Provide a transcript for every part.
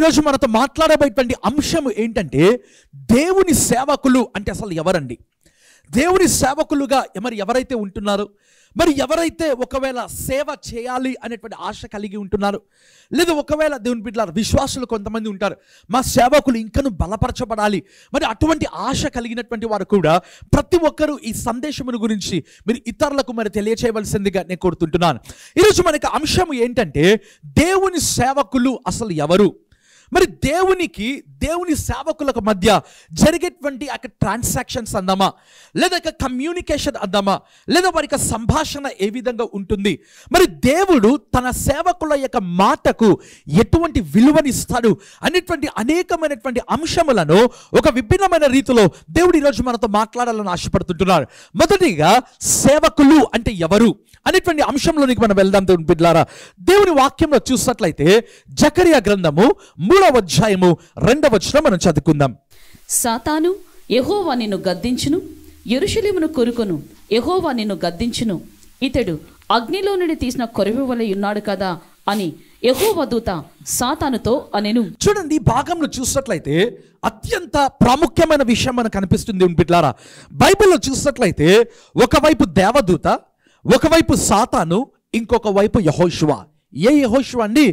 ఈరోజు మనతో మాట్లాడబోయేటువంటి అంశం ఏంటంటే, దేవుని సేవకులు అంటే అసలు ఎవరండి? దేవుని సేవకులుగా మరి ఎవరైతే ఉంటున్నారో, మరి ఎవరైతే ఒకవేళ సేవ చేయాలి అనేటువంటి ఆశ కలిగి ఉంటున్నారు, లేదా ఒకవేళ దేవుని బిడ్డలారా విశ్వాసులు కొంతమంది ఉంటారు, మా సేవకులు ఇంకను బలపరచబడాలి, మరి అటువంటి ఆశ కలిగినటువంటి వారు కూడా ప్రతి ఒక్కరూ ఈ సందేశమును గురించి మీరు ఇతరులకు మరి తెలియచేయవలసిందిగా నేను కోరుతుంటున్నాను. ఈరోజు మనకి అంశం ఏంటంటే, దేవుని సేవకులు అసలు ఎవరు? మరి దేవుని సేవకులకు మధ్య జరిగేటువంటి ట్రాన్సాక్షన్స్ అందామా, లేదా కమ్యూనికేషన్ అందామా, లేదా వారి సంభాషణ ఏ విధంగా ఉంటుంది, మరి దేవుడు తన సేవకుల యొక్క మాటకు ఎటువంటి విలువనిస్తాడు అనేటువంటి అనేకమైనటువంటి అంశములను ఒక విభిన్నమైన రీతిలో దేవుడు ఈరోజు మనతో మాట్లాడాలని ఆశపడుతుంటున్నారు. మొదటిగా సేవకులు అంటే ఎవరు అనేటువంటి అంశంలోనికి మనం వెళ్దాం. దేవుని బిడ్డలారా, దేవుని వాక్యంలో చూసినట్లయితే జకరియా గ్రంథము 3వ అధ్యాయము 2వ వచనం మనం చదువుకుందాం. సాతాను, యెహోవా నిన్ను గద్దించును, యెరూషలేమును కొరుకొను, యెహోవా నిన్ను గద్దించును, ఇతడు అగ్నిలో నుండి తీసిన కొరవి వలె ఉన్నాడు కదా అని యెహోవా దూత సాతానుతో అనెను. చూడండి, ఈ భాగంలో చూసినట్లయితే అత్యంత ప్రాముఖ్యమైన విషయం మనకు కనిపిస్తుంది. దేవుని బిడ్డలారా, బైబిల్లో చూసినట్లయితే ఒకవైపు దేవదూత, ఒకవైపు సాతాను, ఇంకొక వైపు యెహోషువ. ఏ యెహోషువ అండి?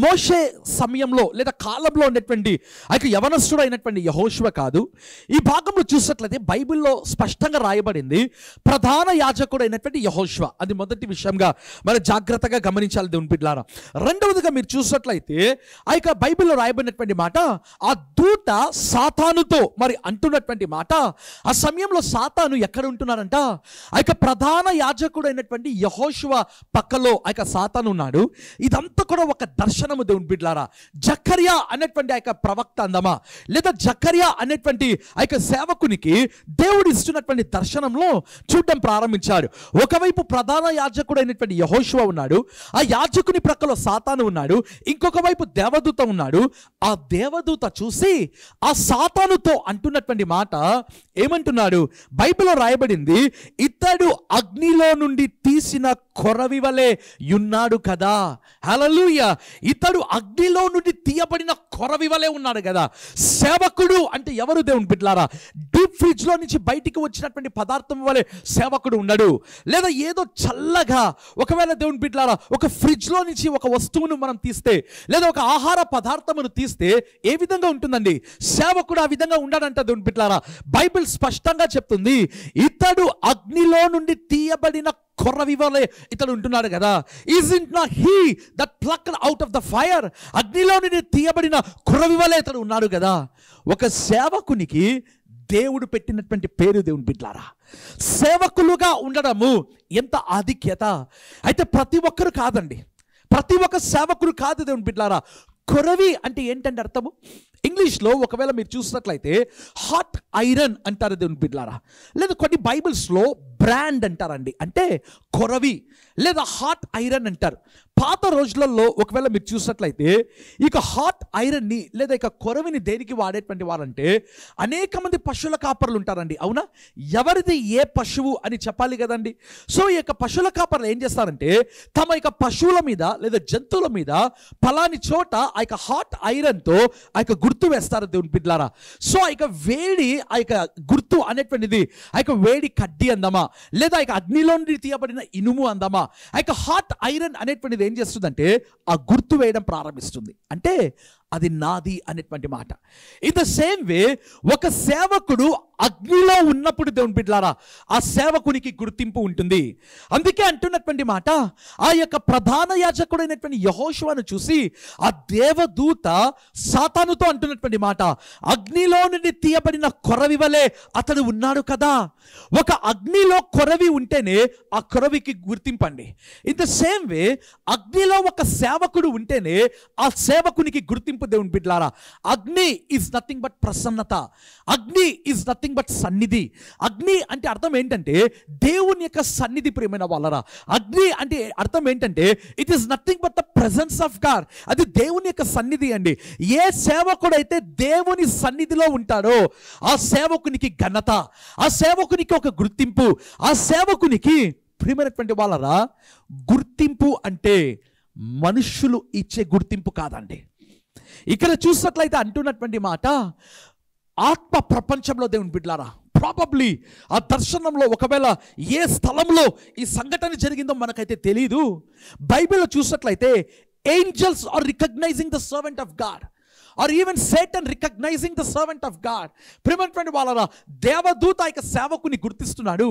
మోషే సమయంలో లేదా కాలంలో ఉన్నటువంటి యవనస్తుడు అయినటువంటి యెహోషువ కాదు. ఈ భాగంలో చూసినట్లయితే బైబిల్లో స్పష్టంగా రాయబడింది ప్రధాన యాజకుడు అయినటువంటి యెహోషువ. అది మొదటి విషయంగా మరి జాగ్రత్తగా గమనించాలి దేవుని బిడ్డలారా. రెండవదిగా మీరు చూసినట్లయితే బైబిల్లో రాయబడినటువంటి మాట, ఆ దూత సాతానుతో మరి అంటున్నటువంటి మాట, ఆ సమయంలో సాతాను ఎక్కడ ఉంటున్నారంట? ప్రధాన యాజకుడు అయినటువంటి యెహోషువ పక్కలో సాతాను ఉన్నాడు. ఇదంతా కూడా ఒక దర్శనము దేవుని బిడ్డలారా. జకర్యా అనేటువంటి ప్రవక్త అందమా, లేదా జకర్యా అనేటువంటి సేవకునికి దేవుడు ఇస్తున్నటువంటి దర్శనంలో చూడడం ప్రారంభించారు. ఒకవైపు ప్రధాన యాజకుడు అయినటువంటి యెహోషువ ఉన్నాడు, ఆ యాజకుని ప్రక్కలో సాతాను ఉన్నాడు, ఇంకొక వైపు దేవదూత ఉన్నాడు. ఆ దేవదూత చూసి ఆ సాతానుతో అంటున్నటువంటి మాట ఏమంటున్నాడు? బైబిల్లో రాయబడింది, ఇతడు అగ్నిలో నుండి తీసిన కొరవి వలె ఉన్నాడు కదా. హల్లెలూయా! ఇతడు అగ్నిలో నుండి తీయబడిన కొరవి వలె ఉన్నాడు కదా. సేవకుడు అంటే ఎవరు దేవుని బిడ్డలారా? డీప్ ఫ్రిడ్జ్ లో నుంచి బయటికి వచ్చినటువంటి పదార్థం వలె సేవకుడు ఉండడు. లేదా ఏదో చల్లగా ఒకవేళ దేవుని బిడ్డలారా ఒక ఫ్రిడ్జ్ లో నుంచి ఒక వస్తువును మనం తీస్తే, లేదా ఒక ఆహార పదార్థమును తీస్తే ఏ విధంగా ఉంటుందండి? సేవకుడు ఆ విధంగా ఉండడంట దేవుని బిడ్డలారా. బైబిల్ స్పష్టంగా చెప్తుంది, ఇతడు అగ్నిలో నుండి తీయబడిన కొర్రవి వలె ఇతడు ఉంటున్నాడు కదా. Isn't not he that plucked out of the fire? అగ్నిలో నుండి తీయబడిన కొర్రవి వలె ఇతడు ఉన్నాడు కదా. ఒక సేవకునికి దేవుడు పెట్టినటువంటి పేరు దేవుని బిడ్డలారా. సేవకులుగా ఉండడము ఎంత ఆధిక్యత! ప్రతి ఒక్కరు కాదండి, ప్రతి ఒక్క సేవకుడు కాదు దేవుని బిడ్డలారా. కొరవి అంటే ఏంటంటే అర్థము? ఇంగ్లీష్లో ఒకవేళ మీరు చూసినట్లయితే హాట్ ఐరన్ అంటారు దేవుని బిడ్డలారా, లేదా కొన్ని బైబిల్స్లో బ్రాండ్ అంటారండి, అంటే కొరవి లేదా హాట్ ఐరన్ అంటారు. పాత రోజులలో ఒకవేళ మీరు చూసినట్లయితే హాట్ ఐరన్ని లేదా కొరవిని దేనికి వాడేటువంటి వారంటే, అనేక మంది పశువుల కాపర్లు ఉంటారండి, అవునా? ఎవరిది ఏ పశువు అని చెప్పాలి కదండి. సో పశువుల కాపర్లు ఏం చేస్తారంటే, తమ పశువుల మీద లేదా జంతువుల మీద ఫలాని చోట హాట్ ఐరన్తో గుర్తు వేస్తారు దేవుని బిడ్డలారా. సో వేడి గుర్తు అనేటువంటిది వేడి కడ్డీ అందమా, లేదా అగ్నిలో నుండి తీయబడిన ఇనుము అందమా, హాట్ ఐరన్ అనేటువంటిది ఏం చేస్తుందంటే ఆ గుర్తు వేయడం ప్రారంభిస్తుంది. అంటే అది నాది అనేటువంటి మాట. ఇన్ ద సేమ్ వే ఒక సేవకుడు అగ్నిలో ఉన్నప్పుడు దేవుని బిడ్డలారా ఆ సేవకునికి గుర్తింపు ఉంటుంది. అందుకే అంటున్నటువంటి మాట, ప్రధాన యాజకుడైనటువంటి యెహోషువను చూసి ఆ దేవదూత సాతానుతో అంటున్నటువంటి మాట, అగ్నిలో నుండి తీయబడిన కొరవి వలె అతడు ఉన్నాడు కదా. ఒక అగ్నిలో కొరవి ఉంటేనే ఆ కొరవికి గుర్తింపండి. ఇన్ ద సేమ్ వే అగ్నిలో ఒక సేవకుడు ఉంటేనే ఆ సేవకునికి గుర్తింపు దేవుని బిడ్డలారా. అగ్ని ఈజ్ నథింగ్ బట్ ప్రసన్నత, అగ్ని ఈజ్ నథింగ్ బట్ సన్నిధి. అగ్ని అంటే అర్థం ఏంటంటే దేవుని యొక్క సన్నిధి. ప్రియమైన వాళ్ళరా, అగ్ని అంటే అర్థం ఏంటంటే it is nothing but the presence of God. అది దేవుని యొక్క సన్నిధి అండి. ఏ సేవకుడైతే దేవుని సన్నిధిలో ఉంటాడో ఆ సేవకునికి ఘనత, ఆ సేవకునికి ఒక గుర్తింపు, ఆ సేవకునికి ప్రియమైనటువంటి వాళ్ళరా గుర్తింపు అంటే మనుషులు ఇచ్చే గుర్తింపు కాదండి. ఇక్కడ చూసినట్లయితే అంటున్నటువంటి మాట, ఆత్మ ప్రపంచంలో దేవుని బిడ్డలారా, ప్రాబబ్లీ ఆ దర్శనంలో ఒకవేళ ఏ స్థలంలో ఈ సంఘటన జరిగిందో మనకైతే తెలియదు. బైబిల్లో చూసినట్లయితే angels are recognizing the servant of God, or even Satan recognizing the servant of God. ప్రియమైనటువంటి వాళ్ళరా, దేవదూత యొక్క సేవకుని గుర్తిస్తున్నాడు.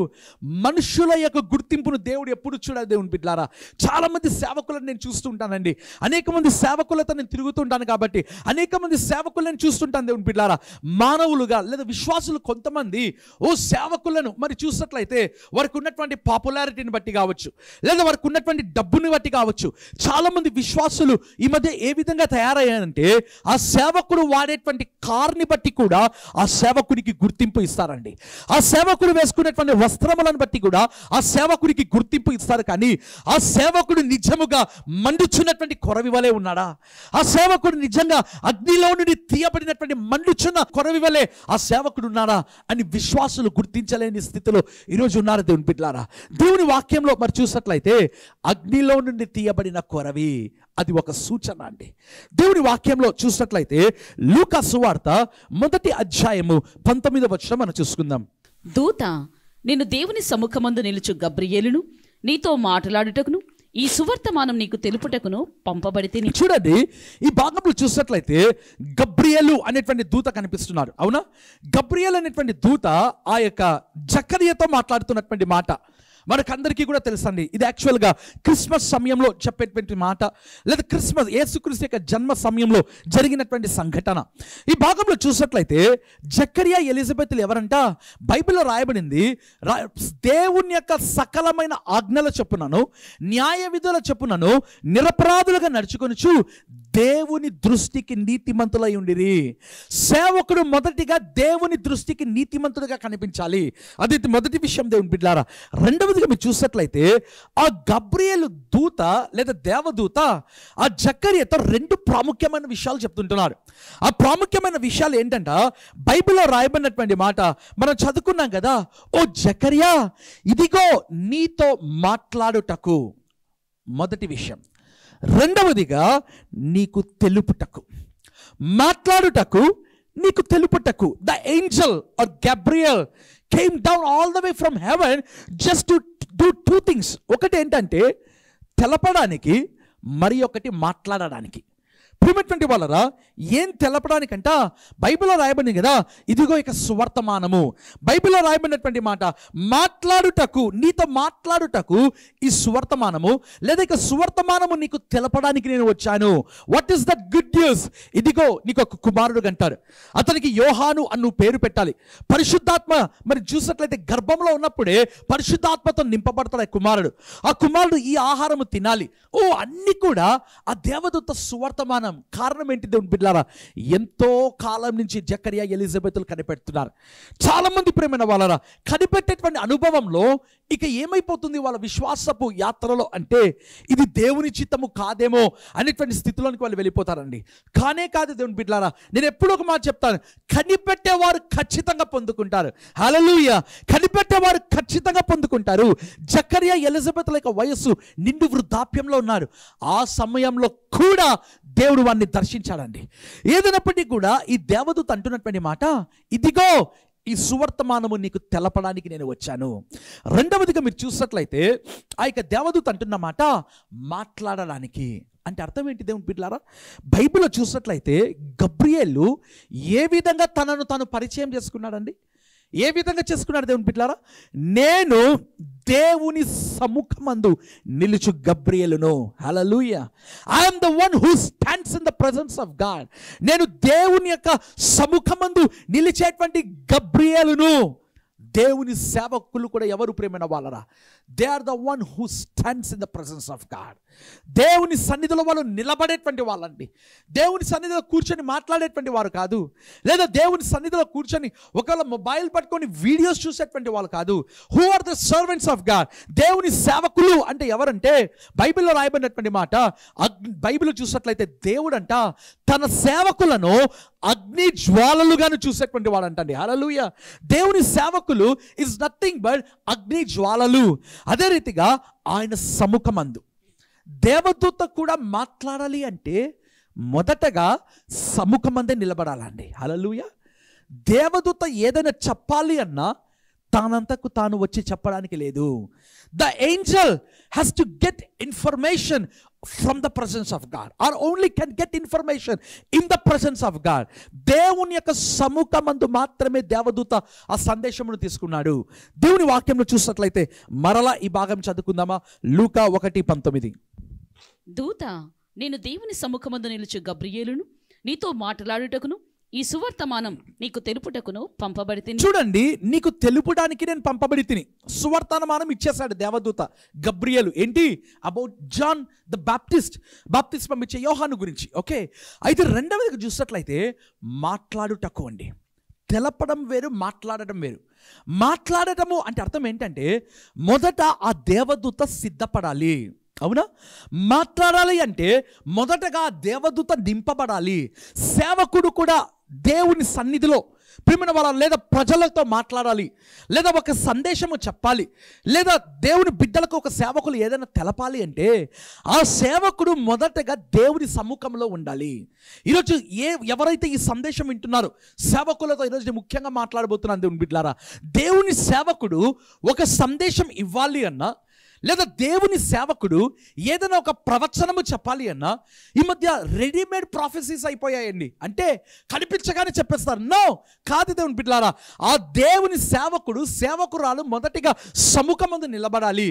మనుషుల యొక్క గుర్తింపును దేవుడు ఎప్పుడు చూడాలి దేవుని బిడ్డలారా. చాలా మంది సేవకులను నేను చూస్తూ ఉంటానండి, అనేక మంది సేవకులతో నేను తిరుగుతుంటాను కాబట్టి అనేక మంది సేవకులను నేను చూస్తుంటాను దేవుని బిడ్డలారా. మానవులుగా లేదా విశ్వాసులు కొంతమంది సేవకులను మరి చూసినట్లయితే వారికి ఉన్నటువంటి పాపులారిటీని బట్టి కావచ్చు, లేదా వారికి ఉన్నటువంటి డబ్బుని బట్టి కావచ్చు, చాలా మంది విశ్వాసులు ఈ మధ్య ఏ విధంగా తయారయ్యారంటే ఆ సేవకుడు వాడేటువంటి కార్ని బట్టి కూడా ఆ సేవకుడికి గుర్తింపు ఇస్తారండి. ఆ సేవకుడు వేసుకునేటువంటి వస్త్రములను బట్టి కూడా ఆ సేవకుడికి గుర్తింపు ఇస్తారు. కానీ ఆ సేవకుడు నిజముగా మండుచున్నటువంటి కొరవి వలె ఉన్నాడా, ఆ సేవకుడు నిజంగా అగ్నిలో నుండి తీయబడినటువంటి మండుచున్న కొరవి వలె ఆ సేవకుడు ఉన్నాడా అని విశ్వాసులు గుర్తించలేని స్థితిలో ఈరోజు ఉన్నారు దేవుని బిడ్డలారా. దేవుని వాక్యంలో మరి చూసినట్లయితే అగ్నిలో నుండి తీయబడిన కొరవి అది ఒక సూచన అండి. దేవుని వాక్యంలో చూసినట్లయితే లూకా సువార్త 1వ అధ్యాయము 19వ వచనం మనం చూసుకుందాం. దూత నిన్ను దేవుని సముఖమందు నిలుచు గబ్రియేలును నీతో మాట్లాడుటకును ఈ సువర్తమానం నీకు తెలుపుటకును పంపబడితే. చూడండి, ఈ భాగంలో చూసినట్లయితే గబ్రియేలు అనేటువంటి దూత కనిపిస్తున్నాడు. అవునా? గబ్రియేలు అనేటువంటి దూత ఆ యొక్క జకర్యాతో మాట్లాడుతున్నటువంటి మాట మనకందరికీ కూడా తెలుసండి. ఇది యాక్చువల్గా క్రిస్మస్ సమయంలో చెప్పేటువంటి మాట, లేదా క్రిస్మస్ యేసుక్రీస్తు యొక్క జన్మ సమయంలో జరిగినటువంటి సంఘటన. ఈ భాగంలో చూసినట్లయితే జకర్యా ఎలిజబెత్లు ఎవరంట? బైబిల్లో రాయబడింది, దేవుని యొక్క సకలమైన ఆజ్ఞల చొప్పునను న్యాయ విధుల చొప్పునను నిరపరాధులుగా నడుచుకొనుచు దేవుని దృష్టికి నీతిమంతులై ఉండిరి. సేవకుడు మొదటిగా దేవుని దృష్టికి నీతిమంతుడిగా కనిపించాలి. అది మొదటి విషయం దేవుని బిడ్డలారా. రెండవదిగా మీరు చూసినట్లయితే ఆ గబ్రియేలు దూత లేదా దేవదూత ఆ జకర్యాతో 2 ప్రాముఖ్యమైన విషయాలు చెప్తుంటున్నాడు. ఆ ప్రాముఖ్యమైన విషయాలు ఏంటంట, బైబిల్లో రాయబడినటువంటి మాట మనం చదువుకున్నాం కదా. ఓ జకర్యా, ఇదిగో నీతో మాట్లాడుటకు, మొదటి విషయం. రెండవదిగా నీకు తెలుపుటకు, మాట్లాడుటకు నీకు తెలుపుటకు. The angel or Gabriel came down all the way from heaven just to do 2 things. ఒకటి ఏంటంటే తెలపడానికి, మరి ఒకటి మాట్లాడడానికి. ప్రియమైనటువంటి వాళ్ళరా, ఏం తెలపడానికంట బైబిల్లో రాయబడింది కదా, ఇదిగో ఇక సువర్తమానము. బైబిల్లో రాయబడినటువంటి మాట మాట్లాడుటకు, నీతో మాట్లాడుటకు ఈ సువర్తమానము, లేదా ఇక సువర్తమానము నీకు తెలపడానికి నేను వచ్చాను. What is the good news? ఇదిగో నీకు ఒక కుమారుడు అంటారు, అతనికి యోహాను అను పేరు పెట్టాలి. పరిశుద్ధాత్మ మరి చూసినట్లయితే గర్భంలో ఉన్నప్పుడే పరిశుద్ధాత్మతో నింపబడతాడు ఆ కుమారుడు. ఆ కుమారుడు ఈ ఆహారము తినాలి. అన్ని కూడా ఆ దేవదూత సువర్తమానం. కారణం ఏంటి దేవుని బిడ్డలారా? ఎంతో కాలం నుంచి జకర్యా ఎలిజబెత్లు కనిపెడుతున్నారు. చాలా మంది ప్రేమైన వాళ్ళరా, కనిపెట్టేటువంటి అనుభవంలో ఇక ఏమైపోతుంది వాళ్ళ విశ్వాసపు యాత్రలో అంటే ఇది దేవుని చిత్తము కాదేమో అనేటువంటి స్థితిలోనికి వాళ్ళు వెళ్ళిపోతారండి. కానే కాదు దేవుని బిడ్డలారా, నేను ఎప్పుడూ ఒక మాట చెప్తాను, కనిపెట్టేవారు ఖచ్చితంగా పొందుకుంటారు. హల్లెలూయా! కనిపెట్టేవారు ఖచ్చితంగా పొందుకుంటారు. జకర్యా ఎలిజబెత్ల యొక్క వయస్సు నిండు వృద్ధాప్యంలో ఉన్నారు. ఆ సమయంలో కూడా దేవుడు వారిని దర్శించాడండి. ఏదైనప్పటికీ కూడా ఈ దేవదూత అంటున్నటువంటి మాట, ఇదిగో ఈ సువర్తమానము నీకు తెలపడానికి నేను వచ్చాను. రెండవదిగా మీరు చూసినట్లయితే ఆ యొక్క దేవదూత అంటున్న మాట మాట్లాడడానికి. అంటే అర్థం ఏంటి దేవుని బిడ్డలారా? బైబిల్లో చూసినట్లయితే గబ్రియేలు ఏ విధంగా తనను తాను పరిచయం చేసుకున్నాడండి? ఏ విధంగా చేసుకున్నాడు దేవుని బిడ్డలారా? నేను దేవుని సముఖమందు నిలుచు గబ్రియేలును. Hallelujah! I am the one who stands in the presence of God. నేను దేవుని యొక్క సముఖమందు నిలిచేటువంటి గబ్రియేలును. దేవుని సేవకులు కూడా ఎవరు ప్రేమైన వాళ్ళరా? They are the one who stands in the presence of God. దేవుని సన్నిధిలో వాళ్ళు నిలబడేటువంటి వాళ్ళండి. దేవుని సన్నిధిలో కూర్చొని మాట్లాడేటువంటి వారు కాదు, లేదా దేవుని సన్నిధిలో కూర్చొని ఒకవేళ మొబైల్ పట్టుకొని వీడియోస్ చూసేటువంటి వాళ్ళు కాదు. Who are the servants of God. దేవుని సేవకులు అంటే ఎవరంటే బైబిల్లో రాయబడినటువంటి మాట, బైబిల్ చూసినట్లయితే దేవుడంట తన సేవకులను అగ్ని జ్వాలలుగాను చూసేటువంటి వాడు అంటండి. హల్లెలూయా! దేవుని సేవకులు ఇస్ నథింగ్ బట్ అగ్ని జ్వాలలు. అదే రీతిగా ఆయన సముఖమందు దేవదూత కూడా మాట్లాడాలి అంటే మొదటగా సముఖమందే నిలబడాలండి. హల్లెలూయా. దేవదూత ఏదైనా చెప్పాలి అన్నా తానంతకు తాను వచ్చి చెప్పడానికి లేదు. The angel has to get information from the presence of God, or only can get information in the presence of God. దేవుని యొక్క సముఖమందు మాత్రమే దేవదూత ఆ సందేశమును తీసుకున్నాడు. దేవుని వాక్యంలో చూసినట్లయితే మరలా ఈ భాగం చదువుకుందామా? లూకా 1:19. దూత, నేను దేవుని సముఖమందు నిలుచు గబ్రియేలును, నీతో మాట్లాడుటకును ఈ సువర్తమానం నీకు తెలుపుటకును పంపబడితిని. చూడండి, నీకు తెలుపడానికి నేను పంపబడి తిని సువర్తమానం ఇచ్చేశాడు దేవదూత గబ్రియేలు. ఏంటి? అబౌట్ జాన్ ద బాప్టిస్ట్ పంపించే యోహాను గురించి. ఓకే, అయితే రెండవదిగా చూసినట్లయితే మాట్లాడుటకు అండి. తెలపడం వేరు, మాట్లాడటం వేరు. మాట్లాడటము అంటే అర్థం ఏంటంటే మొదట ఆ దేవదూత సిద్ధపడాలి. అవునా? మాట్లాడాలి అంటే మొదటగా దేవదూత నింపబడాలి. సేవకుడు కూడా దేవుని సన్నిధిలో ప్రియమైన వాళ్ళ లేదా ప్రజలతో మాట్లాడాలి, లేదా ఒక సందేశము చెప్పాలి, లేదా దేవుని బిడ్డలకు ఒక సేవకులు ఏదైనా తెలపాలి అంటే ఆ సేవకుడు మొదటగా దేవుని సముఖంలో ఉండాలి. ఈరోజు ఎవరైతే ఈ సందేశం వింటున్నారో సేవకులతో ఈరోజు ముఖ్యంగా మాట్లాడబోతున్నాను దేవుని బిడ్డలారా. దేవుని సేవకుడు ఒక సందేశం ఇవ్వాలి అన్నా, లేదా దేవుని సేవకుడు ఏదైనా ఒక ప్రవచనము చెప్పాలి అన్నా ఈ మధ్య రెడీమేడ్ ప్రాఫెసీస్ అయిపోయాయండి. అంటే కనిపించగానే చెప్పేస్తారు. నో, కాదు దేవుని బిడ్డలారా. ఆ దేవుని సేవకురాలు మొదటిగా సముఖమందు నిలబడాలి.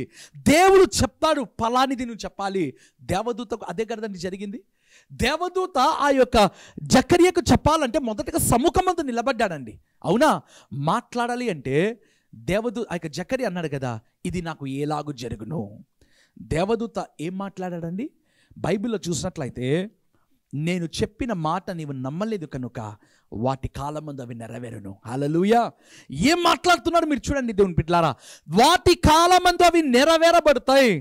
దేవుడు చెప్తాడు, ఫలానిది నువ్వు చెప్పాలి. దేవదూతకు అదే కదండి జరిగింది. దేవదూత ఆ యొక్క జకర్యాకు చెప్పాలంటే మొదటగా సముఖమందు నిలబడ్డాడండి. అవునా? మాట్లాడాలి అంటే దేవదూత ఆ యొక్క జకర్యా అన్నాడు కదా, ఇది నాకు ఎలాగూ జరుగును. దేవదూత ఏం మాట్లాడాడండి? బైబిల్లో చూసినట్లయితే, నేను చెప్పిన మాట నీవు నమ్మలేదు కనుక వాటి కాలమందు అవి నెరవేరును. హల్లెలూయా. ఏం మాట్లాడుతున్నాడు మీరు చూడండి దేవుని బిడ్డలారా. వాటి కాలమందు అవి నెరవేరబడతాయి.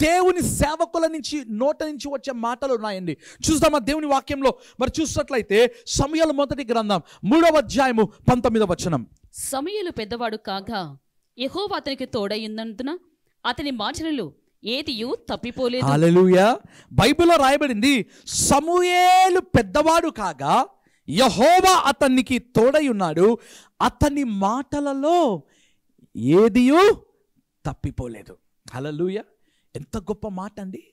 దేవుని సేవకుల నుంచి నోట నుంచి వచ్చే మాటలు ఉన్నాయండి. చూద్దామా దేవుని వాక్యంలో? మరి చూసినట్లయితే సమూయేలు మొదటి గ్రంథం 3:19. సమూయేలు పెద్దవాడు కాగా యెహోవా అతనికి తోడైనందున అతని మాటలలో ఏదియు తప్పిపోలేదు. హల్లెలూయా. బైబిల్లో రాయబడింది, సమూయేలు పెద్దవాడు కాగా యెహోవా అతనికి తోడై ఉన్నాడు, అతని మాటలలో ఏదియు తప్పిపోలేదు. హల్లెలూయా. ఎంత గొప్ప మాట అండి.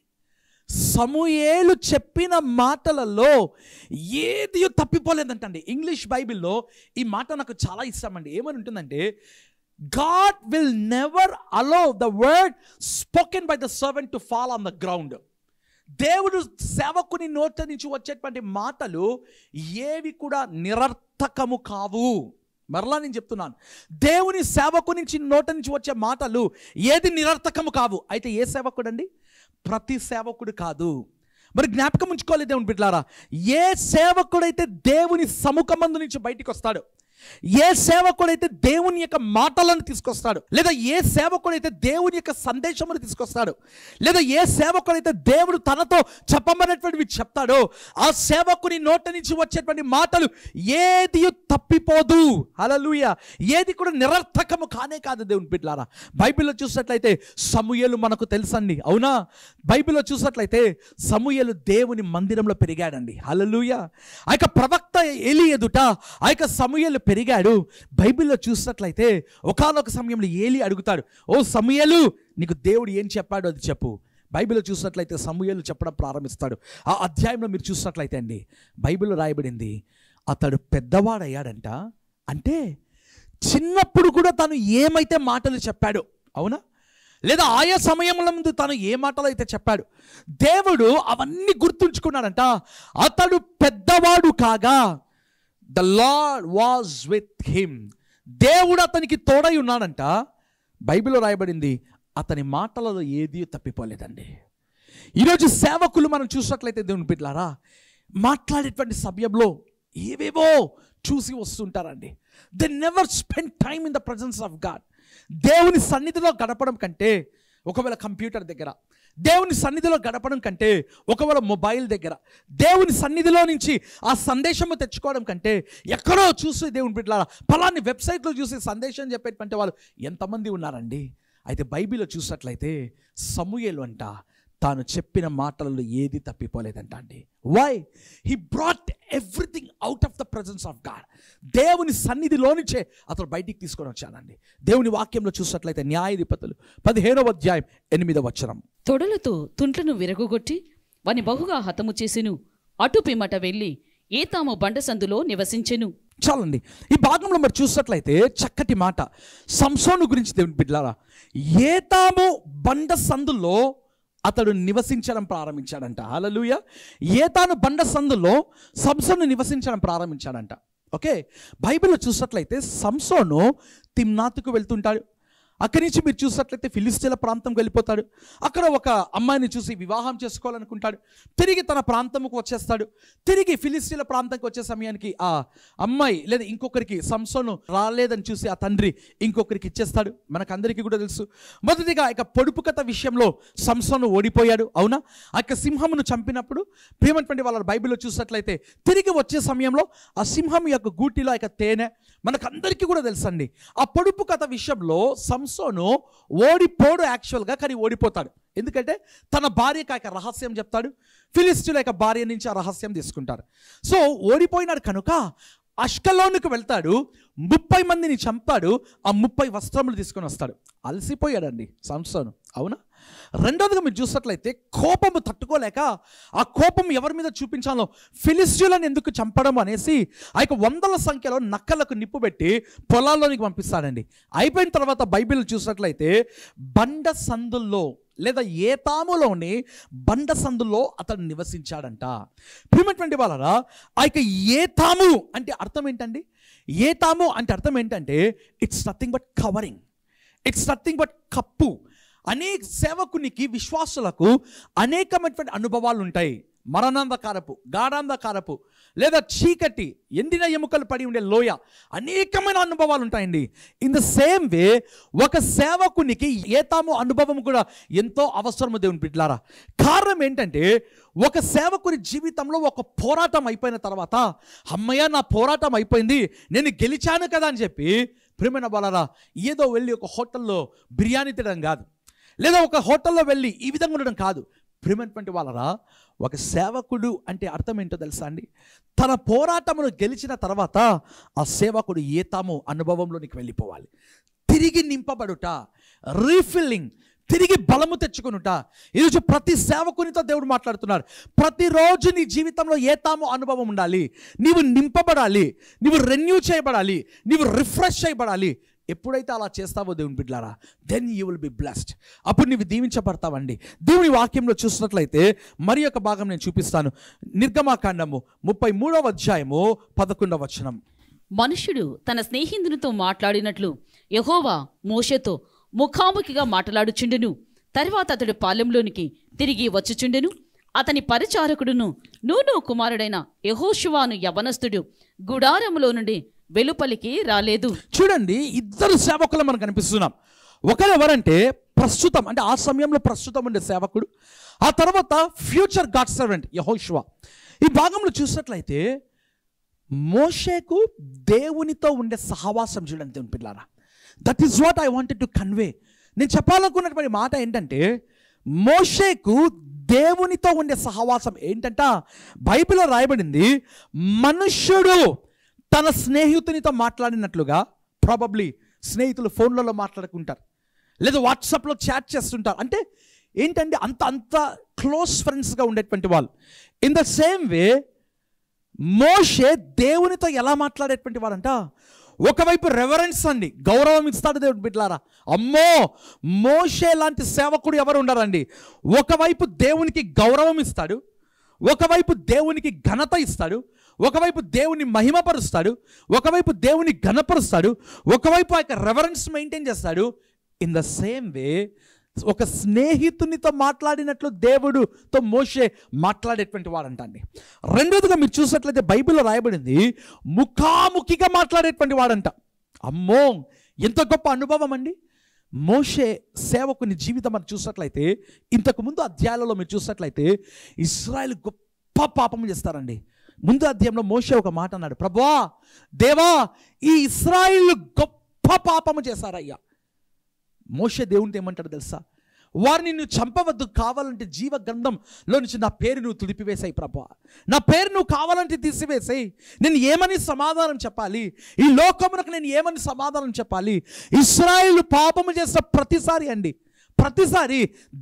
సమూయేలు చెప్పిన మాటలలో ఏది తప్పిపోలేదంటండి. ఇంగ్లీష్ బైబిల్లో ఈ మాట నాకు చాలా ఇష్టం అండి. ఏమని ఉంటుందంటే, God will never allow the word spoken by the servant to fall on the ground. దేవుడు సేవకుని నోట నుంచి వచ్చేటువంటి మాటలు ఏవి కూడా నిరర్థకము కావు. మరలా నేను చెప్తున్నాను, దేవుని సేవకు నుంచి నోట నుంచి వచ్చే మాటలు ఏది నిరర్థకము కావు. అయితే ఏ సేవకుడు అండి? ప్రతి సేవకుడు కాదు. మరి జ్ఞాపకం ఉంచుకోవాలి దేవుని బిడ్డలారా. ఏ సేవకుడైతే దేవుని సముఖమందు నుంచి బయటికి వస్తాడో, ఏ సేవకుడైతే దేవుని యొక్క మాటలను తీసుకొస్తాడు, లేదా ఏ సేవకుడైతే దేవుని యొక్క సందేశమును తీసుకొస్తాడు, లేదా ఏ సేవకుడైతే దేవుడు తనతో చెప్పమనేటువంటివి చెప్తాడో, ఆ సేవకుని నోట నుంచి వచ్చేటువంటి మాటలు ఏది తప్పిపోదు. హల్లెలూయా. ఏది కూడా నిరర్థకము కానే కాదు దేవుని బిడ్డలారా. బైబిల్లో చూసినట్లయితే సమూయేలు మనకు తెలుసండి. అవునా? బైబిల్లో చూసినట్లయితే సమూయేలు దేవుని మందిరంలో పెరిగాడండి. హల్లెలూయా. ఆ యొక్క ప్రవక్త ఏలీ ఎదుట ఆ యొక్క సమూయేలు పెరిగాడు. బైబిల్లో చూసినట్లయితే ఒకానొక సమయంలో ఏలీ అడుగుతాడు, ఓ సమూయేలు, నీకు దేవుడు ఏం చెప్పాడో అది చెప్పు. బైబిల్లో చూసినట్లయితే సమూయేలు చెప్పడం ప్రారంభిస్తాడు. ఆ అధ్యాయంలో మీరు చూసినట్లయితే అండి, బైబిల్లో రాయబడింది, అతడు పెద్దవాడయ్యాడంట. అంటే చిన్నప్పుడు కూడా తను ఏమైతే మాటలు చెప్పాడో, అవునా, లేదా ఆయా సమయంలో ముందు తను ఏ మాటలు అయితే చెప్పాడు, దేవుడు అవన్నీ గుర్తుంచుకున్నాడంట. అతడు పెద్దవాడు కాగా the Lord was with him. దేవుడు అతనికి తోడై ఉన్నాడంట. బైబిల్లో రాయబడింది, అతని మాటలలో ఏదీ తప్పిపోలేదండి. ఈరోజు సేవకులు మనం చూసినట్లయితే దేవుని బిడ్డలారా, మాట్లాడేటువంటి సమయంలో ఏవేవో చూసి వస్తుంటారండి. They never spend time in the presence of God. దేవుని సన్నిధిలో గడపడం కంటే ఒకవేళ కంప్యూటర్ దగ్గర, దేవుని సన్నిధిలో గడపడం కంటే ఒకవేళ మొబైల్ దగ్గర, దేవుని సన్నిధిలో నుంచి ఆ సందేశము తెచ్చుకోవడం కంటే ఎక్కడో చూసి దేవుని బిడ్డలారా ఫలాని వెబ్సైట్లో చూసి సందేశం చెప్పేటువంటి వాళ్ళు ఎంతమంది ఉన్నారండి. అయితే బైబిల్లో చూసినట్లయితే సమూయేలు అంట తాను చెప్పిన మాటలలో ఏది తప్పిపోలేదంట అండి. Why? He brought everything out of the presence of God. దేవుని సన్నిధిలో నుంచే అతను బయటికి తీసుకొని వచ్చానండి. దేవుని వాక్యంలో చూసినట్లయితే న్యాయాధిపతులు 15వ అధ్యాయం 8వ వచనం. తొడలతో తుంట్లను విరగొట్టి వాని బహుగా హతము చేసెను. అటు పిమ్మట వెళ్ళి ఏతాము బండసందులో నివసించెను. చాలండి. ఈ భాగంలో మరి చూసినట్లయితే చక్కటి మాట సంసోను గురించి దేవుని బిడ్డలారా. ఏతాము బండ సందులో అతడు నివసించడం ప్రారంభించాడంట. హల్లెలూయా. ఏతాను బండ సందులో సంసోను నివసించడం ప్రారంభించాడంట. ఓకే, బైబిల్లో చూసినట్లయితే సంసోను తిమ్నాతుకు వెళ్తుంటాడు. అక్కడి నుంచి మీరు చూసినట్లయితే ఫిలిస్తీన్ల ప్రాంతంకి వెళ్ళిపోతాడు. అక్కడ ఒక అమ్మాయిని చూసి వివాహం చేసుకోవాలనుకుంటాడు. తిరిగి తన ప్రాంతంకు వచ్చేస్తాడు. తిరిగి ఫిలిస్తీన్ల ప్రాంతంకి వచ్చే సమయానికి ఆ అమ్మాయి లేదా ఇంకొకరికి సంసోను రాలేదని చూసి ఆ తండ్రి ఇంకొకరికి ఇచ్చేస్తాడు. మనకందరికీ కూడా తెలుసు. మొదటిగా ఇక పొడుపు కథ విషయంలో సంసోను ఓడిపోయాడు. అవునా? ఆ యొక్క సింహమును చంపినప్పుడు ప్రియమైనటువంటి వాళ్ళ బైబిల్లో చూసినట్లయితే తిరిగి వచ్చే సమయంలో ఆ సింహం యొక్క గూటిలో ఇక తేనె మనకందరికీ కూడా తెలుసండి. ఆ పొడుపు కథ విషయంలో సంసోను ఓడిపోడు యాక్చువల్గా, కానీ ఓడిపోతాడు. ఎందుకంటే తన భార్యకి ఆ రహస్యం చెప్తాడు. ఫిలిస్తీన్ల యొక్క భార్య నుంచి ఆ రహస్యం తీసుకుంటారు. సో ఓడిపోయినాడు కనుక అష్కలోనుకు వెళ్తాడు. 30 మందిని చంపాడు. ఆ 30 వస్త్రములు తీసుకొని వస్తాడు. అలసిపోయాడండి సంసోను. అవునా? రెండోదిగా మీరు చూసినట్లయితే కోపము తట్టుకోలేక ఆ కోపం ఎవరి మీద చూపించాలో ఫిలిస్తీన్లను ఎందుకు చంపడం అనేసి ఆ యొక్క 100ల సంఖ్యలో నక్కలకు నిప్పు పెట్టి పొలాల్లోనికి పంపిస్తాడండి. అయిపోయిన తర్వాత బైబిల్ చూసినట్లయితే బండ సందుల్లో లేదా ఏతాములోని బండ సందుల్లో అతడు నివసించాడంట. ప్రియమైనటువంటి వాళ్ళరా, ఆ యొక్క ఏతాము అంటే అర్థం ఏంటండి? ఏతాము అంటే అర్థం ఏంటంటే it's nothing but covering, it's nothing but cup. అనేక సేవకునికి విశ్వాసులకు అనేకమైనటువంటి అనుభవాలు ఉంటాయి. మరణాంధకారపు, గాఢాంధకారపు లేదా చీకటి, ఎండిన ఎముకలు పడి ఉండే లోయ, అనేకమైన అనుభవాలు ఉంటాయండి. ఇన్ ద సేమ్ వే ఒక సేవకునికి ఏతాము అనుభవం కూడా ఎంతో అవసరము దేవుని బిడ్డలారా. కారణం ఏంటంటే ఒక సేవకుని జీవితంలో ఒక పోరాటం అయిపోయిన తర్వాత అమ్మయ్య నా పోరాటం అయిపోయింది, నేను గెలిచాను కదా అని చెప్పి ప్రియమైన వాళ్ళరా ఏదో వెళ్ళి ఒక హోటల్లో బిర్యానీ తినడం కాదు, లేదా ఒక హోటల్లో వెళ్ళి ఈ విధంగా ఉండడం కాదు. ప్రియమైనటువంటి వాళ్ళరా, ఒక సేవకుడు అంటే అర్థం ఏంటో తెలుసా అండి? తన పోరాటమును గెలిచిన తర్వాత ఆ సేవకుడు ఏతాము అనుభవంలోనికి వెళ్ళిపోవాలి. తిరిగి నింపబడుట, రీఫిల్లింగ్, తిరిగి బలము తెచ్చుకునుట. ఈరోజు ప్రతి సేవకునితో దేవుడు మాట్లాడుతున్నారు. ప్రతిరోజు నీ జీవితంలో ఏతాము అనుభవం ఉండాలి. నీవు నింపబడాలి, నీవు రెన్యూ చేయబడాలి, నీవు రిఫ్రెష్ చేయబడాలి. ఎప్పుడైతే అలా చేస్తావో దేవుని బిడ్డలారా, then you will be blessed. అప్పుడు నీవు దీవించబడతావండి. దేవుని వాక్యంలో చూసినట్లయితే మరి ఒక భాగం నేను చూపిస్తాను. నిర్గమాకాండము 33వ అధ్యాయము 11వ వచనం. మనుష్యుడు తన స్నేహితునితో మాట్లాడినట్లు యెహోవా మోషేతో ముఖాముఖిగా మాట్లాడుచుండెను. తరువాత అతడు పాలెంలోనికి తిరిగి వచ్చుచుండెను. అతని పరిచారకుడును నూను కుమారుడైన యెహోషువాను యవనస్తుడు గుడారములో నుండి వెలుపలికి రాలేదు. చూడండి, ఇద్దరు సేవకులు మనకు కనిపిస్తున్నాం. ఒకరు ఎవరంటే ప్రస్తుతం అంటే ఆ సమయంలో ప్రస్తుతం ఉండే సేవకుడు, ఆ తర్వాత ఫ్యూచర్ గాడ్ సర్వెంట్ యెహోషువ. ఈ భాగంలో చూసినట్లయితే మోషేకు దేవునితో ఉండే సహవాసం చూడండి దేవుని పిల్లారా. That is what I wanted to convey. నేను చెప్పాలనుకున్నటువంటి మాట ఏంటంటే మోషేకు దేవునితో ఉండే సహవాసం ఏంటంట, బైబిల్లో రాయబడింది మనుష్యుడు తన స్నేహితునితో మాట్లాడినట్లుగా. ప్రాబబ్లీ స్నేహితులు ఫోన్లలో మాట్లాడుకుంటారు, లేదా వాట్సాప్లో చాట్ చేస్తుంటారు. అంటే ఏంటంటే అంత క్లోజ్ ఫ్రెండ్స్గా ఉండేటువంటి వాళ్ళు. ఇన్ ద సేమ్ వే మోషే దేవునితో ఎలా మాట్లాడేటువంటి వాడంట, ఒకవైపు రెవరెన్స్ అండి, గౌరవం ఇస్తాడు దేవుడి బిడ్డలారా. అమ్మో, మోషే లాంటి సేవకుడు ఎవరు ఉండరండి. ఒకవైపు దేవునికి గౌరవం ఇస్తాడు, ఒకవైపు దేవునికి ఘనత ఇస్తాడు, ఒకవైపు దేవుని మహిమపరుస్తాడు, ఒకవైపు దేవుని ఘనపరుస్తాడు, ఒకవైపు ఆ యొక్క రెవరెన్స్ మెయింటైన్ చేస్తాడు. ఇన్ ద సేమ్ వే ఒక స్నేహితునితో మాట్లాడినట్లు దేవుడితో మోషే మాట్లాడేటువంటి వాడంటండి. రెండోదిగా మీరు చూసినట్లయితే బైబిల్లో రాయబడింది ముఖాముఖిగా మాట్లాడేటువంటి వాడంట. అమ్మో, ఎంత గొప్ప అనుభవం అండి. మోషే సేవకుని జీవితం అని చూసినట్లయితే ఇంతకుముందు అధ్యాయాలలో మీరు చూసినట్లయితే ఇశ్రాయేలు గొప్ప పాపం చేస్తారండి. ముందు అధ్యాయంలో మోషే ఒక మాట అన్నాడు, ప్రభువా దేవా ఈ ఇశ్రాయేలు గొప్ప పాపము చేశారయ్యా. మోషే దేవునితో ఏమంటాడు తెలుసా, వారిని నువ్వు చంపవద్దు, కావాలంటే జీవ గ్రంథంలో నుంచి నా పేరు నువ్వు తుడిపివేసాయి ప్రభువా, నా పేరు నువ్వు కావాలంటే తీసివేసాయి. నేను ఏమని సమాధానం చెప్పాలి? ఈ లోకమునకు నేను ఏమని సమాధానం చెప్పాలి? ఇశ్రాయేలు పాపము చేసిన ప్రతిసారి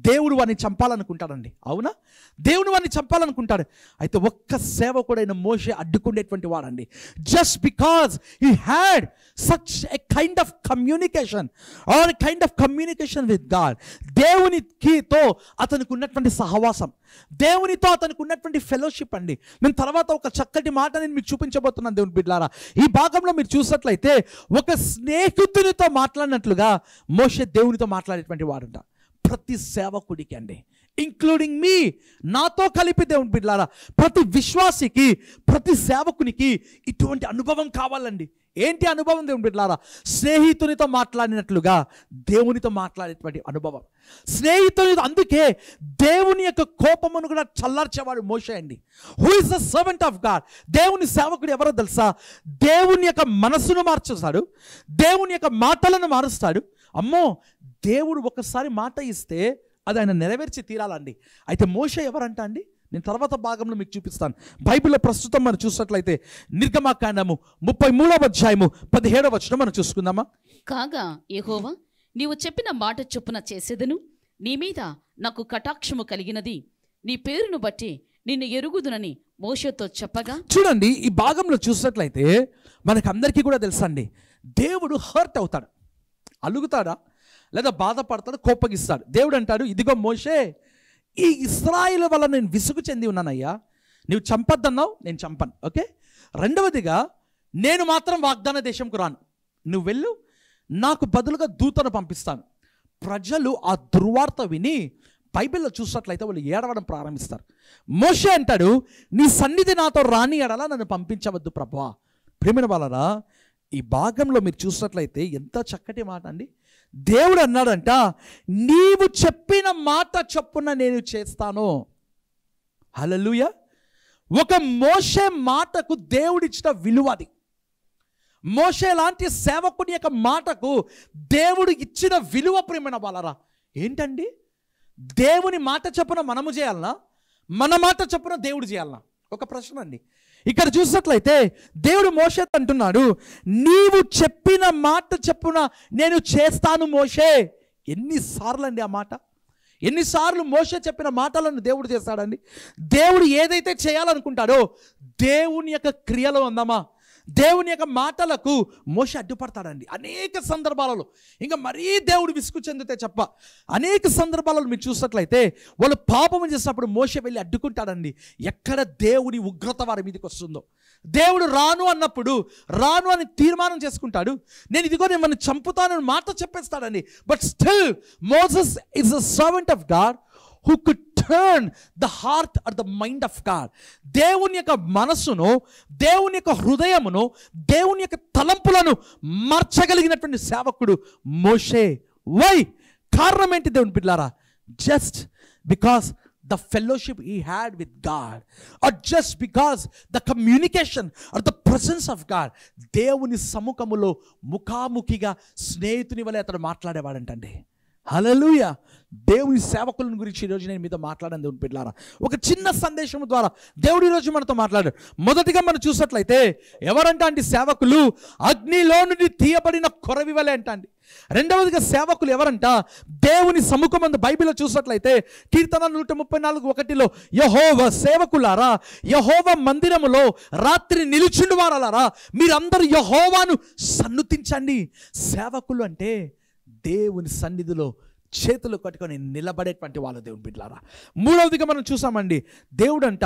దేవుడు వారిని చంపాలనుకుంటాడండి. అవునా? దేవుడు వారిని చంపాలనుకుంటాడు. అయితే ఒక్క సేవకుడైన మోషే అడ్డుకునేటువంటి వాడండి. Just because he had such a kind of communication or kind of communication with God. దేవునితో అతనికి ఉన్నటువంటి సహవాసం, దేవునితో అతనికి ఉన్నటువంటి ఫెలోషిప్ అండి. నేను తర్వాత ఒక చక్కటి మాట నేను మీకు చూపించబోతున్నాను దేవుని బిడ్డలారా. ఈ భాగంలో మీరు చూసినట్లయితే ఒక స్నేహితునితో మాట్లాడినట్లుగా మోషే దేవునితో మాట్లాడేటువంటి వాడంట. ప్రతి సేవకుడికి అండి, ఇంక్లూడింగ్ మీ, నాతో కలిపి దేవుని బిడ్డలారా, ప్రతి విశ్వాసికి, ప్రతి సేవకునికి ఇటువంటి అనుభవం కావాలండి. ఏంటి అనుభవం దేవుని బిడ్డలారా? స్నేహితునితో మాట్లాడినట్లుగా దేవునితో మాట్లాడేటువంటి అనుభవం. స్నేహితునితో, అందుకే దేవుని యొక్క కోపమును కూడా చల్లార్చేవాడు మోషే అండి. Who is the servant of God? దేవుని సేవకుడు ఎవరో తెలుసా? దేవుని యొక్క మనసును మార్చేస్తాడు, దేవుని యొక్క మాటలను మారుస్తాడు. అమ్మో, దేవుడు ఒకసారి మాట ఇస్తే అది ఆయన నెరవేర్చి తీరాలండి. అయితే మోషే ఎవరంట అండి? నేను తర్వాత భాగంలో మీకు చూపిస్తాను. బైబిల్లో ప్రస్తుతం మనం చూసినట్లయితే నిర్గమాకాండము 33వ అధ్యాయము 17వ వచనం మనం చూసుకుందామా? కాగా యెహోవా, నీవు చెప్పిన మాట చొప్పున చేసేదను, నీ మీద నాకు కటాక్షము కలిగినది, నీ పేరును బట్టి నిన్ను ఎరుగుదునని మోషేతో చెప్పగా. చూడండి, ఈ భాగంలో చూసినట్లయితే మనకు అందరికీ కూడా తెలుసండి, దేవుడు హర్ట్ అవుతాడు, అలుగుతాడా లేదా బాధపడతాడు, కోపగిస్తాడు. దేవుడు అంటాడు, ఇదిగో మోషే, ఈ ఇశ్రాయేలు వల్ల నేను విసుగు చెంది ఉన్నానయ్యా, నువ్వు చంపద్దన్నావు, నేను చంపను. ఓకే. రెండవదిగా, నేను మాత్రం వాగ్దాన దేశంకు రాను, నువ్వు వెళ్ళు, నాకు బదులుగా దూతను పంపిస్తాను. ప్రజలు ఆ దుర్వార్త విని బైబిల్లో చూసినట్లయితే వాళ్ళు ఏడవడం ప్రారంభిస్తారు. మోషే అంటాడు, నీ సన్నిధి నాతో రాని ఎడలా నన్ను పంపించవద్దు ప్రభువా. ప్రియమైన వాళ్ళరా, ఈ భాగంలో మీరు చూసినట్లయితే ఎంత చక్కటి మాట అండి. దేవుడు అన్నాడంట, నీవు చెప్పిన మాట చొప్పున నేను చేస్తాను. హల్లెలూయా. ఒక మోషే మాటకు దేవుడిచ్చిన విలువ అది. మోషే లాంటి సేవకుని యొక్క మాటకు దేవుడు ఇచ్చిన విలువ. ప్రియమైన వాళ్ళరా, ఏంటండి? దేవుని మాట చొప్పున మనము చేయాలనా, మన మాట చొప్పున దేవుడు చేయాలనా? ఒక ప్రశ్న అండి. ఇక్కడ చూసినట్లయితే దేవుడు మోషేతో అంటున్నాడు, నీవు చెప్పిన మాట చొప్పున నేను చేస్తాను మోషే. ఎన్నిసార్లు అండి ఆ మాట? ఎన్నిసార్లు మోషే చెప్పిన మాటలను దేవుడు చేస్తాడండి? దేవుడు ఏదైతే చేయాలనుకుంటాడో దేవుని యొక్క క్రియలో ఉందామా, దేవుని యొక్క మాటలకు మోషే అడ్డుపడతాడండి అనేక సందర్భాలలో. ఇంకా మరీ దేవుడు విసుగు చెందితే చెప్ప అనేక సందర్భాలలో మీరు చూసినట్లయితే వాళ్ళు పాపం చేసినప్పుడు మోషే వెళ్ళి అడ్డుకుంటాడండి. ఎక్కడ దేవుని ఉగ్రత వారి మీదకి వస్తుందో, దేవుడు రాను అన్నప్పుడు రాను అని తీర్మానం చేసుకుంటాడు. నేను ఇదిగో నేను మనం చంపుతానని మాట చెప్పేస్తాడండి. But still Moses is the servant of God who could turn the heart or the mind of God. దేవుని యొక్క మనసును, దేవుని యొక్క హృదయమును, దేవుని యొక్క తలంపులను మార్చగలిగినటువంటి సేవకుడు మోషే. వై? కారణం ఏంటి దేవుని బిడ్డలారా? Just because the fellowship he had with God, or just because the communication or the presence of God. దేవుని సముఖములో ముఖాముఖిగా స్నేహితుని వలె అతడు మాట్లాడేవాడంటండి. హల్లెలూయా. దేవుని సేవకులను గురించి ఈరోజు నేను మీతో మాట్లాడాను దేవుని బిడ్డలారా. ఒక చిన్న సందేశం ద్వారా దేవుడు ఈరోజు మనతో మాట్లాడాడు. మొదటిగా మనం చూసినట్లయితే ఎవరంట అండి? సేవకులు అగ్నిలో నుండి తీయబడిన కొరవి వలె అంట అండి. రెండవదిగా సేవకులు ఎవరంట? దేవుని సముఖమందు బైబిల్లో చూసినట్లయితే కీర్తన 134:1 యెహోవా సేవకులారా, యెహోవా మందిరములో రాత్రి నిలుచుండు వారలారా, మీరందరూ యెహోవాను సన్నుతించండి. సేవకులు అంటే దేవుని సన్నిధిలో చేతులు కట్టుకొని నిలబడేటువంటి వాళ్ళు దేవుని బిడ్డలారా. మూడవదిగా మనం చూసామండి, దేవుడంట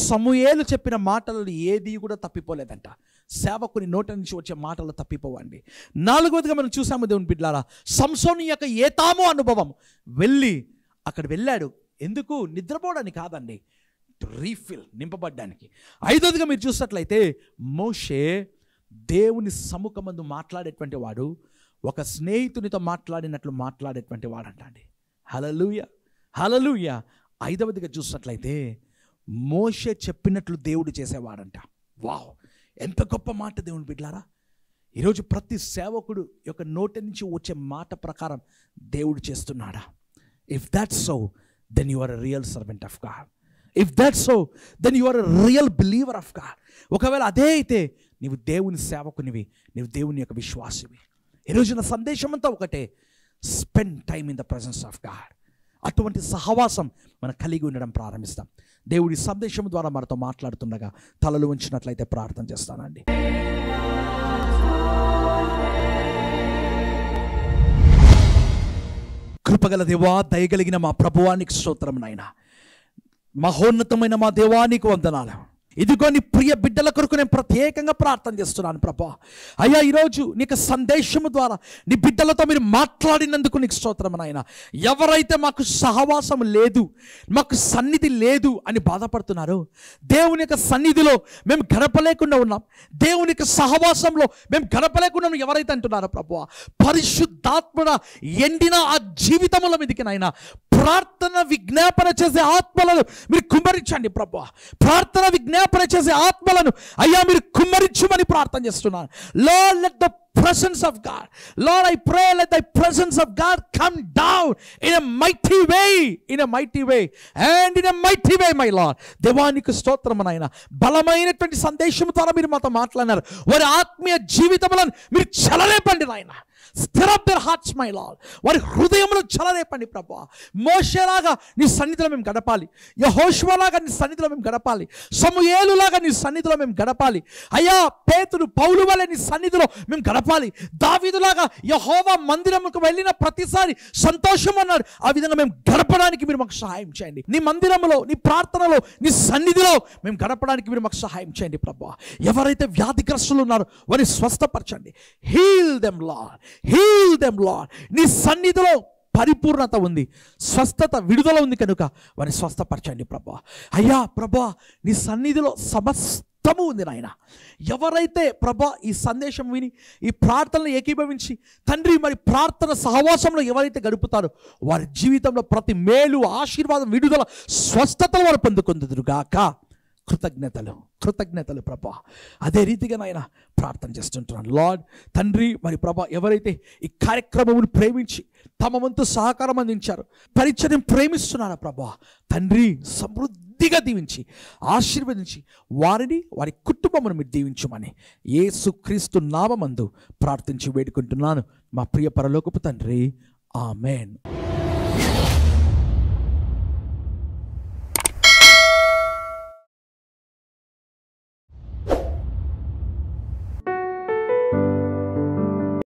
సమూయేలు చెప్పిన మాటలు ఏది కూడా తప్పిపోలేదంట. సేవకుని నోటి నుంచి వచ్చే మాటలు తప్పిపోవండి. నాలుగవదిగా మనం చూసాము దేవుని బిడ్డలారా, సంసోను యొక్క ఏతామో అనుభవం. అక్కడ వెళ్ళాడు ఎందుకు? నిద్రపోవడానికి కాదండి, రీఫిల్, నింపబడ్డానికి. ఐదవదిగా మీరు చూసినట్లయితే మోషే దేవుని సముఖమందు మాట్లాడేటువంటి వాడు, ఒక స్నేహితునితో మాట్లాడినట్లు మాట్లాడేటువంటి వాడంట అండి. హల్లెలూయా, హల్లెలూయా. ఐదవదిగా చూసినట్లయితే మోషే చెప్పినట్లు దేవుడు చేసేవాడంట. వావ్, ఎంత గొప్ప మాట దేవుని బిడ్డలారా. ఈరోజు ప్రతి సేవకుడు యొక్క నోటి నుంచి వచ్చే మాట ప్రకారం దేవుడు చేస్తున్నాడా? If that's so, then you are a real servant of God. If that's so, then you are a real believer of God. ఒకవేళ అదే అయితే నీవు దేవుని సేవకునివి, నీవు దేవుని యొక్క విశ్వాసివి. ఈరోజు నా సందేశం అంతా ఒకటే, spend time in the presence of God. అటువంటి సహవాసం మనం కలిగి ఉండడం ప్రారంభిస్తాం. దేవుడి సందేశం ద్వారా మనతో మాట్లాడుతుండగా తలలు ఉంచినట్లయితే ప్రార్థన చేస్తానండి. కృపగల దేవా, దయగలిగిన మా ప్రభువానికి స్తోత్రం నాయనా. మహోన్నతమైన మా దేవానికి వందనాలు. ఇదిగో నీ ప్రియ బిడ్డల కొరకు నేను ప్రత్యేకంగా ప్రార్థన చేస్తున్నాను ప్రభా. అయ్యా, ఈరోజు నీకు సందేశము ద్వారా నీ బిడ్డలతో మీరు మాట్లాడినందుకు నీకు స్తోత్రం నాయనా. ఎవరైతే మాకు సహవాసం లేదు, మాకు సన్నిధి లేదు అని బాధపడుతున్నారో, దేవుని యొక్క సన్నిధిలో మేము గడపలేకుండా ఉన్నాం, దేవుని యొక్క సహవాసంలో మేము గడపలేకుండా ఎవరైతే అంటున్నారో ప్రభువా, పరిశుద్ధాత్మన ఎండిన ఆ జీవితముల మీదకి నాయనా ప్రార్థన విజ్ఞాపన చేసే ఆత్మలను మీరు కుమ్మరించండి ప్రభువా. ప్రార్థన విజ్ఞాపన చేసే ఆత్మలను అయ్యా మీరు కుమ్మరించమని ప్రార్థన చేస్తున్నాను. Lord, let the presence of God, Lord, I pray, let thy presence of God come down in a mighty way, and in a mighty way, my Lord. దేవానికి స్తోత్రము నాయనా. బలమైనటువంటి సందేశం ద్వారా మీరు మాతో మాట్లాడినారు. వారి ఆత్మీయ జీవితములను మీరు చలరేపండి నాయనా. Stir up their hearts, my Lord. వారి హృదయములను చలరేపండి ప్రభువా. మోషేలాగా నీ సన్నిధిలో మేము గడపాలి, యెహోషువలాగా నీ సన్నిధిలో మేము గడపాలి, సమూయేలులాగా నీ సన్నిధిలో మేము గడపాలి. అయ్యా, పేతురు పౌలు వలె నీ సన్నిధిలో మేము గడపాలి. దావీదులాగా యెహోవా మందిరముకు వెళ్ళిన ప్రతిసారి సంతోషం అన్నాడు. ఆ విధంగా మేము గడపడానికి మీరు మాకు సహాయం చేయండి. నీ మందిరములో, నీ ప్రార్థనలో, నీ సన్నిధిలో మేము గడపడానికి మీరు మాకు సహాయం చేయండి ప్రభువా. ఎవరైతే వ్యాధిగ్రస్తులు ఉన్నారో వారిని స్వస్థపరచండి. Heal them Lord, heal them Lord. నీ సన్నిధిలో పరిపూర్ణత ఉంది, స్వస్థత, విడుదల ఉంది కనుక వారిని స్వస్థపరచండి ప్రభువా. అయ్యా ప్రభువా, నీ సన్నిధిలో సమస్తము ఉంది నాయన. ఎవరైతే ప్రభా ఈ సందేశం విని ఈ ప్రార్థనలు ఏకీభవించి తండ్రి మరి ప్రార్థన సహవాసంలో ఎవరైతే గడుపుతారో వారి జీవితంలో ప్రతి మేలు, ఆశీర్వాదం, విడుదల, స్వస్థతలు వారు పొందుకుందురుగాక. కృతజ్ఞతలు ప్రభా. అదే రీతిగా నాయన ప్రార్థన చేస్తుంటున్నాను. లార్డ్ తండ్రి మరి ప్రభా, ఎవరైతే ఈ కార్యక్రమమును ప్రేమించి తమ వంతు సహకారం అందించారు, పరిచయం ప్రేమిస్తున్నారా ప్రభా తండ్రి, సమృద్ధిగా దీవించి ఆశీర్వదించి వారిని, వారి కుటుంబమును మీరు దీవించమని యేసుక్రీస్తు నామమందు ప్రార్థించి వేడుకుంటున్నాను మా ప్రియ పరలోకపు తండ్రి. ఆమేన్.